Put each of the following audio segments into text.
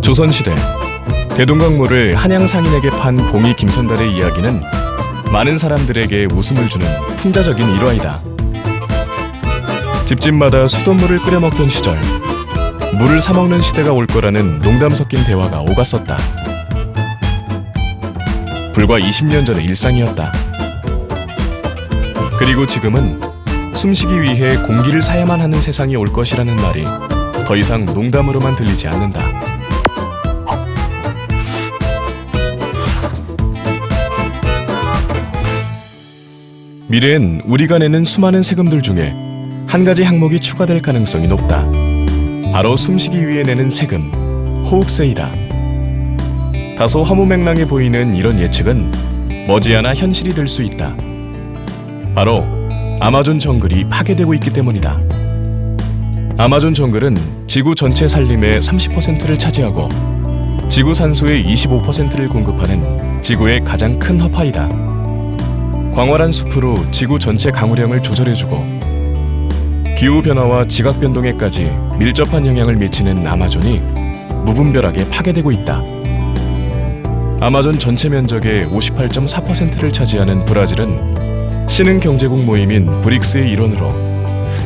조선시대 대동강물을 한양 상인에게 판 봉이 김선달의 이야기는 많은 사람들에게 웃음을 주는 풍자적인 일화이다. 집집마다 수돗물을 끓여 먹던 시절, 물을 사 먹는 시대가 올 거라는 농담 섞인 대화가 오갔었다. 불과 20년 전의 일상이었다. 그리고 지금은 숨쉬기 위해 공기를 사야만 하는 세상이 올 것이라는 말이 더 이상 농담으로만 들리지 않는다. 미래엔 우리가 내는 수많은 세금들 중에 한 가지 항목이 추가될 가능성이 높다. 바로 숨쉬기 위해 내는 세금, 호흡세이다. 다소 허무맹랑해 보이는 이런 예측은 머지않아 현실이 될 수 있다. 바로 아마존 정글이 파괴되고 있기 때문이다. 아마존 정글은 지구 전체 산림의 30%를 차지하고 지구 산소의 25%를 공급하는 지구의 가장 큰 허파이다. 광활한 숲으로 지구 전체 강우량을 조절해주고 기후변화와 지각변동에까지 밀접한 영향을 미치는 아마존이 무분별하게 파괴되고 있다. 아마존 전체 면적의 58.4%를 차지하는 브라질은 신흥경제국 모임인 브릭스의 일원으로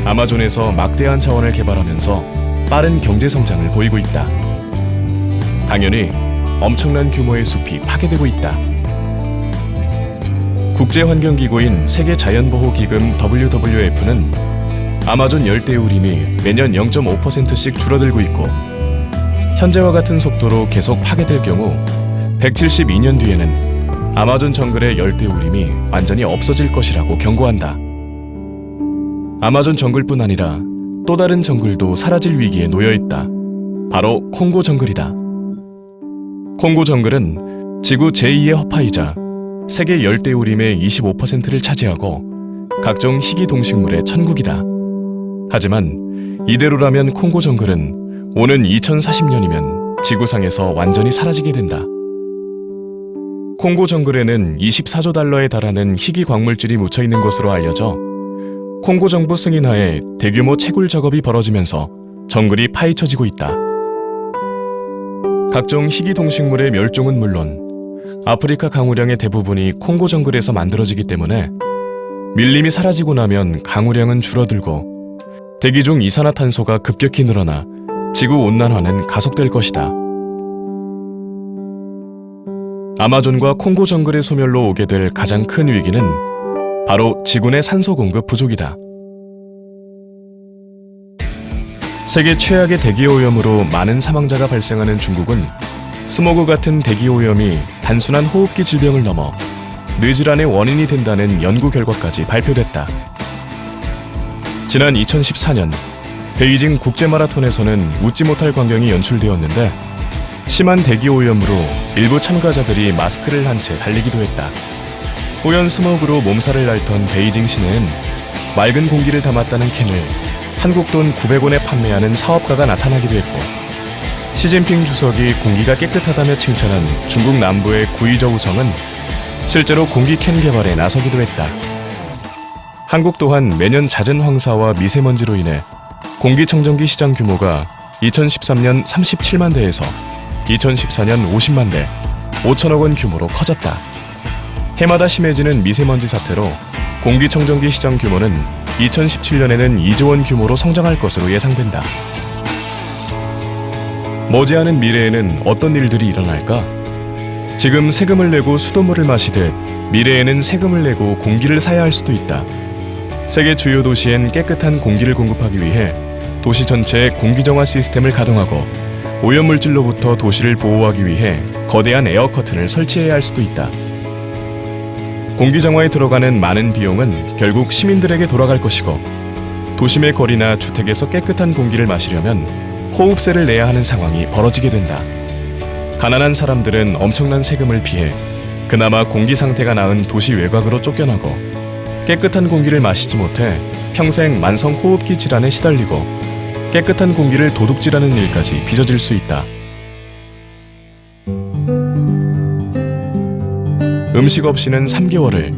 아마존에서 막대한 자원을 개발하면서 빠른 경제성장을 보이고 있다. 당연히 엄청난 규모의 숲이 파괴되고 있다. 국제환경기구인 세계자연보호기금 WWF는 아마존 열대우림이 매년 0.5%씩 줄어들고 있고 현재와 같은 속도로 계속 파괴될 경우 172년 뒤에는 아마존 정글의 열대우림이 완전히 없어질 것이라고 경고한다. 아마존 정글뿐 아니라 또 다른 정글도 사라질 위기에 놓여있다. 바로 콩고 정글이다. 콩고 정글은 지구 제2의 허파이자 세계 열대우림의 25%를 차지하고 각종 희귀 동식물의 천국이다. 하지만 이대로라면 콩고 정글은 오는 2040년이면 지구상에서 완전히 사라지게 된다. 콩고 정글에는 24조 달러에 달하는 희귀 광물질이 묻혀있는 것으로 알려져 콩고 정부 승인하에 대규모 채굴 작업이 벌어지면서 정글이 파헤쳐지고 있다. 각종 희귀 동식물의 멸종은 물론 아프리카 강우량의 대부분이 콩고 정글에서 만들어지기 때문에 밀림이 사라지고 나면 강우량은 줄어들고 대기 중 이산화탄소가 급격히 늘어나 지구온난화는 가속될 것이다. 아마존과 콩고 정글의 소멸로 오게 될 가장 큰 위기는 바로 지구 내 산소 공급 부족이다. 세계 최악의 대기오염으로 많은 사망자가 발생하는 중국은 스모그 같은 대기오염이 단순한 호흡기 질병을 넘어 뇌질환의 원인이 된다는 연구 결과까지 발표됐다. 지난 2014년 베이징 국제마라톤에서는 웃지 못할 광경이 연출되었는데 심한 대기오염으로 일부 참가자들이 마스크를 한 채 달리기도 했다. 뿌연 스모그로 몸살을 앓던 베이징 시내엔 맑은 공기를 담았다는 캔을 한국 돈 900원에 판매하는 사업가가 나타나기도 했고 시진핑 주석이 공기가 깨끗하다며 칭찬한 중국 남부의 구이저우성은 실제로 공기 캔 개발에 나서기도 했다. 한국 또한 매년 잦은 황사와 미세먼지로 인해 공기청정기 시장 규모가 2013년 37만 대에서 2014년 50만 대, 5천억 원 규모로 커졌다. 해마다 심해지는 미세먼지 사태로 공기청정기 시장 규모는 2017년에는 2조 원 규모로 성장할 것으로 예상된다. 머지않은 미래에는 어떤 일들이 일어날까? 지금 세금을 내고 수돗물을 마시듯 미래에는 세금을 내고 공기를 사야 할 수도 있다. 세계 주요 도시엔 깨끗한 공기를 공급하기 위해 도시 전체에 공기정화 시스템을 가동하고 오염물질로부터 도시를 보호하기 위해 거대한 에어커튼을 설치해야 할 수도 있다. 공기정화에 들어가는 많은 비용은 결국 시민들에게 돌아갈 것이고 도심의 거리나 주택에서 깨끗한 공기를 마시려면 호흡세를 내야 하는 상황이 벌어지게 된다. 가난한 사람들은 엄청난 세금을 피해 그나마 공기 상태가 나은 도시 외곽으로 쫓겨나고 깨끗한 공기를 마시지 못해 평생 만성 호흡기 질환에 시달리고 깨끗한 공기를 도둑질하는 일까지 빚어질 수 있다. 음식 없이는 3개월을,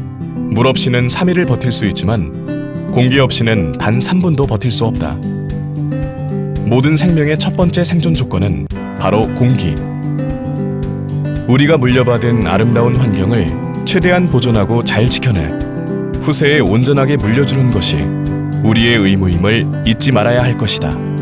물 없이는 3일을 버틸 수 있지만 공기 없이는 단 3분도 버틸 수 없다. 모든 생명의 첫 번째 생존 조건은 바로 공기. 우리가 물려받은 아름다운 환경을 최대한 보존하고 잘 지켜내 후세에 온전하게 물려주는 것이 우리의 의무임을 잊지 말아야 할 것이다.